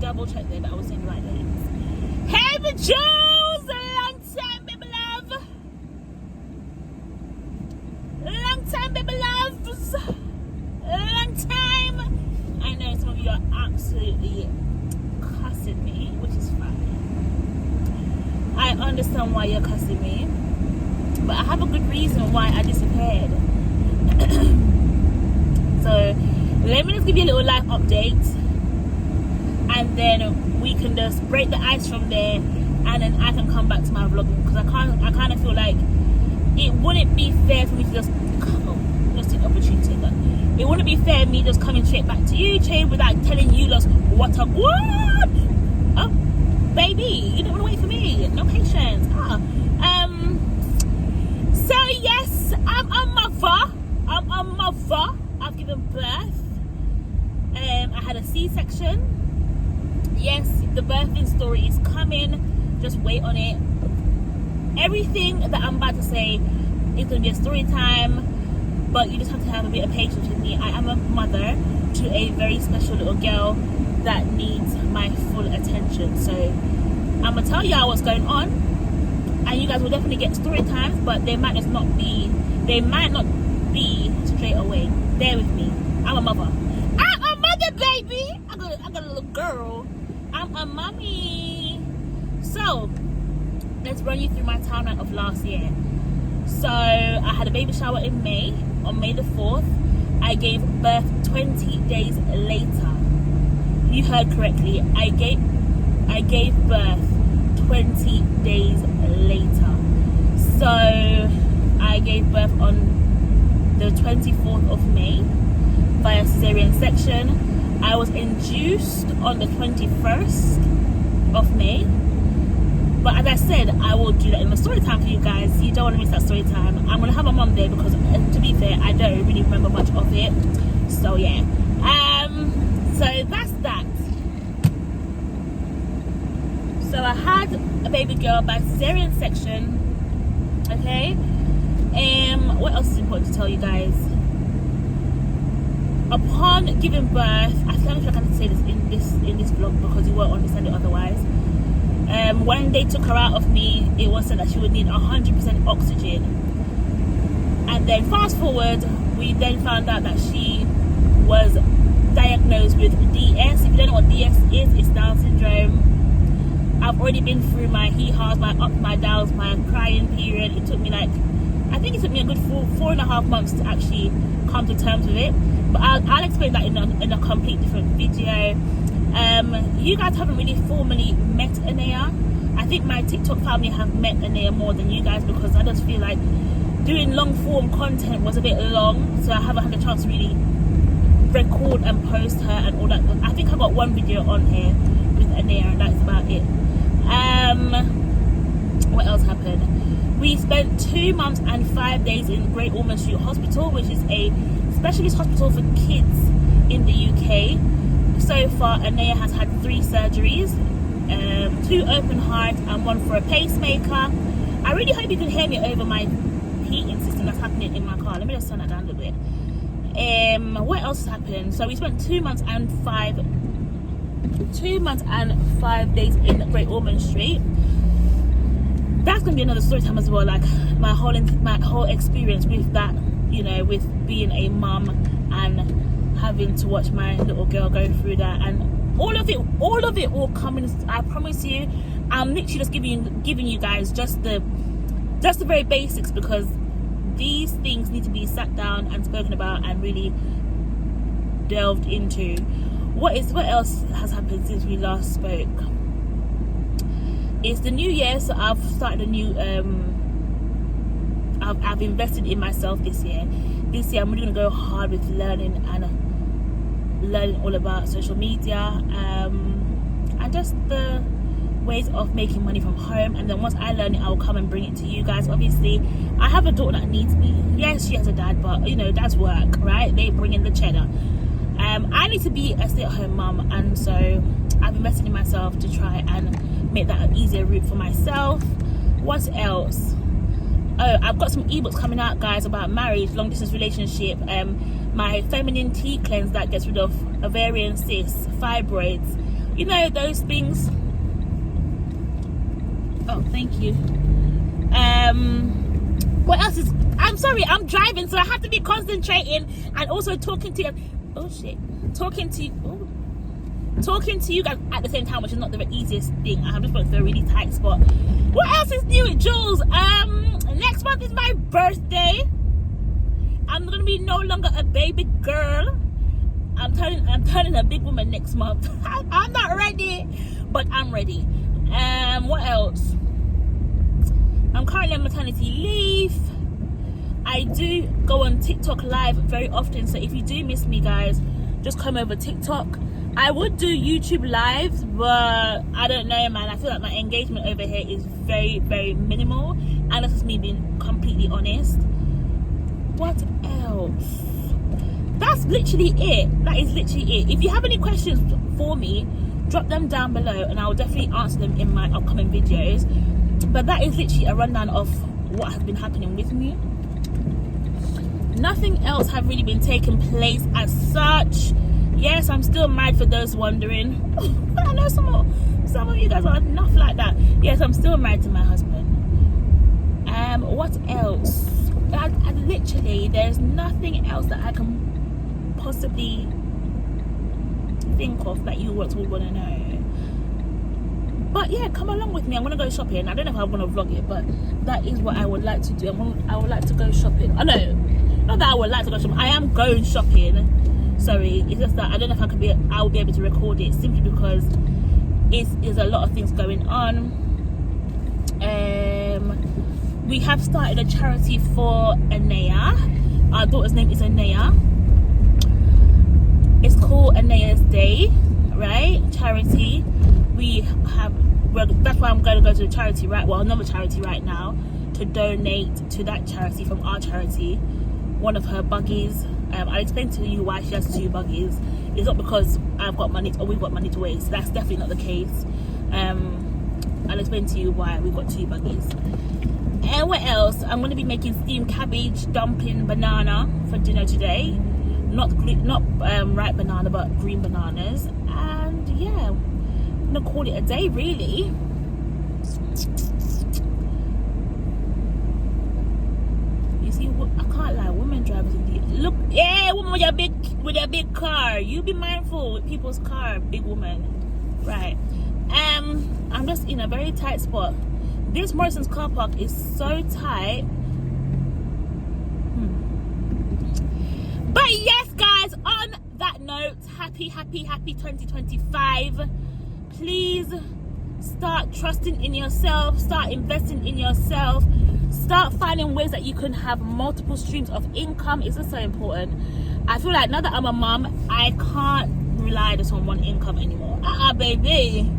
double check there that I was saying the right names. Hey, the Julsz! Long time, baby love. Long time, baby loves. Long time. I know some of you are absolutely cussing me, which is fine. I understand why you're cussing me, but I have a good reason why I disappeared. So let me just give you a little life update, and then we can just break the ice from there, and then I can come back to my vlogging, because I kind of feel like it wouldn't be fair for me to just take the opportunity. It wouldn't be fair me just coming straight back to YouTube without telling you just what I want. Oh, baby, you don't want to wait for me. No patience. So yes, I'm a mother. I've given birth. I had a C-section. Yes, the birthing story is coming. Just wait on it. Everything that I'm about to say is going to be a story time, but you just have to have a bit of patience with me. I am a mother to a very special little girl that needs my full attention. So I'm going to tell y'all what's going on, and you guys will definitely get story times, but they might not be straight away. Bear with me. I'm a mother. I'm a mother, baby. I got a little girl. I'm a mommy. So let's run you through my timeline of last year. So I had a baby shower in May, on May the 4th. I gave birth 20 days later. You heard correctly. I gave birth 20 days later. So I gave birth on the 24th of May via cesarean section. I was induced on the 21st of May. But as I said, I will do that in the story time for you guys. You don't want to miss that story time. I'm going to have my mum there because, to be fair, I don't really remember much of it. So, yeah. So, that's that. So, I had a baby girl by cesarean section. Okay? What else is important to tell you guys? Upon giving birth, I feel like I can say this in this vlog because you won't understand it otherwise. When they took her out of me, it was said that she would need 100% oxygen. And then fast forward, we then found out that she was diagnosed with DS. If you don't know what DS is, it's Down syndrome. I've already been through my hee-haws, my ups, my downs, my crying period. It took me a good 4.5 months to actually come to terms with it. But I'll explain that in a complete different video. You guys haven't really formally met Anea. I think my TikTok family have met Anea more than you guys, because I just feel like doing long form content was a bit long, so I haven't had a chance to really record and post her and all that. I think I got one video on here with Anea, and that's about it. What else happened? We spent 2 months and 5 days in Great Ormond Street Hospital, which is a specialist hospital for kids in the UK. So far, Anea has had 3 surgeries, 2 open heart and 1 for a pacemaker. I really hope you can hear me over my heating system that's happening in my car. Let me just turn that down a little bit. What else happened? So we spent 2 months and 5 days in Great Ormond Street. That's gonna be another story time as well. Like my whole experience with that, you know, with being a mum and having to watch my little girl go through that, and all of it will come in. I promise you. I'm literally just giving you guys just the very basics, because these things need to be sat down and spoken about and really delved into. What else has happened since we last spoke? It's the new year, so I've started a new I've invested in myself this year. This year I'm really gonna go hard with learning all about social media, and just the ways of making money from home. And then once I learn it, I'll come and bring it to you guys. Obviously, I have a daughter that needs me. Yes, she has a dad, but you know, dads work, right? They bring in the cheddar. I need to be a stay-at-home mum, and so I've invested in myself to try and make that an easier route for myself. What else? Oh, I've got some ebooks coming out, guys, about marriage, long distance relationship, my feminine tea cleanse that gets rid of ovarian cysts, fibroids, You know, those things. Oh, thank you. What else is, I'm sorry, I'm driving, so I have to be concentrating and also talking to you. Oh shit, talking to you guys at the same time, which is not the easiest thing. I have just got to a really tight spot. What else is new with Julsz? Next month is my birthday. I'm gonna be no longer a baby girl. I'm turning a big woman next month. I'm not ready, but I'm ready. What else? I'm currently on maternity leave. I do go on TikTok live very often, so if you do miss me, guys, just come over TikTok. I would do YouTube lives, but I don't know, man. I feel like my engagement over here is very, very minimal, and that's just me being completely honest. What else? That's literally it. That is literally it. If you have any questions for me, drop them down below and I will definitely answer them in my upcoming videos. But that is literally a rundown of what has been happening with me. Nothing else have really been taking place as such. Yes, I'm still married, for those wondering. I know some of you guys are enough like that. Yes, I'm still married to my husband. What else? I literally, there's nothing else that I can possibly think of that you want to know. But yeah, come along with me. I'm gonna go shopping. I don't know if I'm gonna vlog it, but that is what I would like to do. I would like to go shopping. Oh no, not that I would like to go shopping. I am going shopping. Sorry, it's just that I don't know if I will be able to record it, simply because there's a lot of things going on. We have started a charity for Anaya. Our daughter's name is Anaya. It's called Anaya's Day, right? Charity. That's why I'm going to go to the charity, right? Well, another charity right now, to donate to that charity from our charity. One of her buggies. I'll explain to you why she has 2 buggies. It's not because I've got money or we've got money to waste. That's definitely not the case. I'll explain to you why we've got 2 buggies. And what else? I'm going to be making steamed cabbage, dumpling, banana for dinner today. Not ripe banana, but green bananas. And yeah, I'm going to call it a day, really. You see, I can't lie, women drivers look, yeah, woman with your big car. You be mindful with people's car, big woman. Right. I'm just in a very tight spot. This Morrison's car park is so tight. But yes, guys, on that note, happy 2025. Please start trusting in yourself, start investing in yourself, start finding ways that you can have multiple streams of income. It's just so important. I feel like now that I'm a mom, I can't rely just on one income anymore. Baby.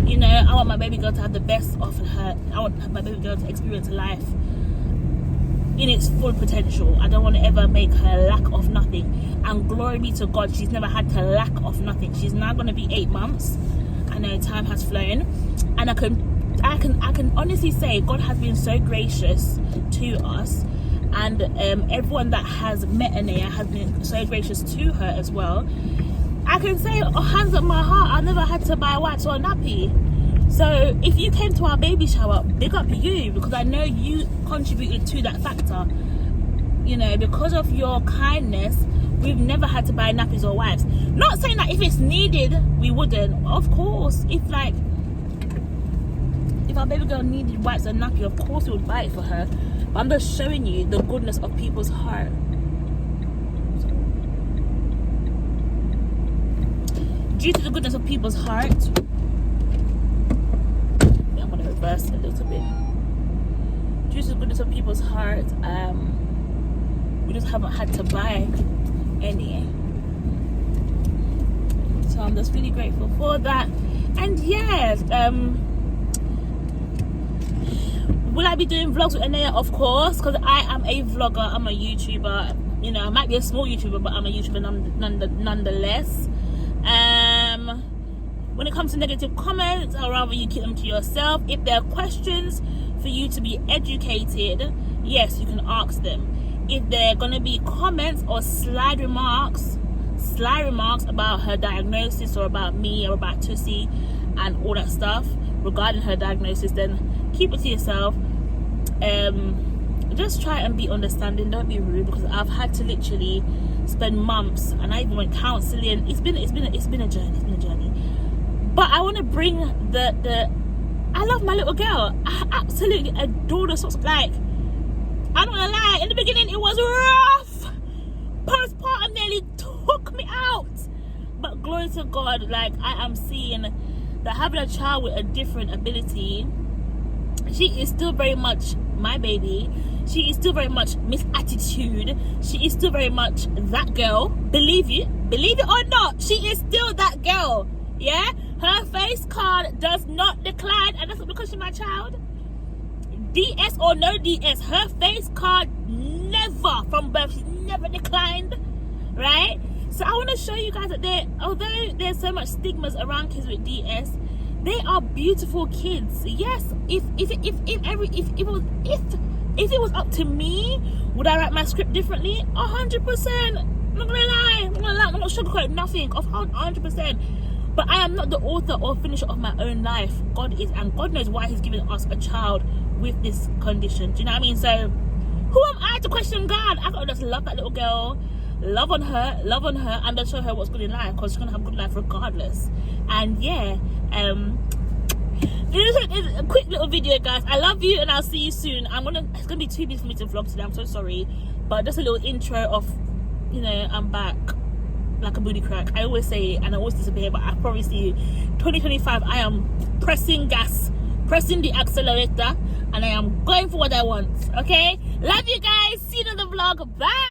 You know, I want my baby girl to have the best of her. I want my baby girl to experience life in its full potential. I don't want to ever make her lack of nothing. And glory be to God, she's never had to lack of nothing. She's now going to be 8 months. I know time has flown, and I can honestly say God has been so gracious to us, and everyone that has met Anaya has been so gracious to her as well. I can say, oh, hands on my heart, I never had to buy wipes or a nappy. So if you came to our baby shower, big up you, because I know you contributed to that factor. You know, because of your kindness, we've never had to buy nappies or wipes. Not saying that if it's needed, we wouldn't. Of course, if our baby girl needed wipes and nappy, of course we would buy it for her. But I'm just showing you the goodness of people's heart. Due to the goodness of people's heart, I'm going to reverse it a little bit. Due to the goodness of people's heart, we just haven't had to buy any. So I'm just really grateful for that. And yes, will I be doing vlogs with Anaya? Of course, because I am a vlogger, I'm a YouTuber. You know, I might be a small YouTuber, but I'm a YouTuber nonetheless. When it comes to negative comments, I'd rather you keep them to yourself. If there are questions for you to be educated, yes, you can ask them. If they're going to be comments or side remarks, sly remarks about her diagnosis or about me or about Tussie and all that stuff regarding her diagnosis, then keep it to yourself. Just try and be understanding, don't be rude, because I've had to literally spend months, and I even went counseling. It's been a journey. But I want to bring the I love my little girl. I absolutely adore the socks. Like, I'm not gonna lie, in the beginning it was rough. Postpartum nearly took me out. But glory to God, like, I am seeing that having a child with a different ability, she is still very much my baby. She is still very much Miss Attitude. She is still very much that girl. Believe it or not, she is still that girl. Yeah, her face card does not decline, and that's not because she's my child. DS or no DS, her face card never, from birth, she's never declined, right? So I want to show you guys that although there's so much stigmas around kids with DS, they are beautiful kids. Yes, if it was up to me, would I write my script differently? 100%. I'm not gonna lie. I'm not gonna sugarcoat nothing. 100%. But I am not the author or finisher of my own life. God is, and God knows why He's given us a child with this condition. Do you know what I mean? So who am I to question God? I gotta just love that little girl, love on her, and then show her what's good in life, because she's gonna have a good life regardless. And yeah, it's a quick little video, guys. I love you, and I'll see you soon. It's gonna be too busy for me to vlog today. I'm so sorry, but just a little intro of, you know, I'm back like a booty crack. I always say it and I always disappear, but I promise you, 2025, I am pressing gas, pressing the accelerator, and I am going for what I want. Okay, love you guys. See you in the vlog. Bye.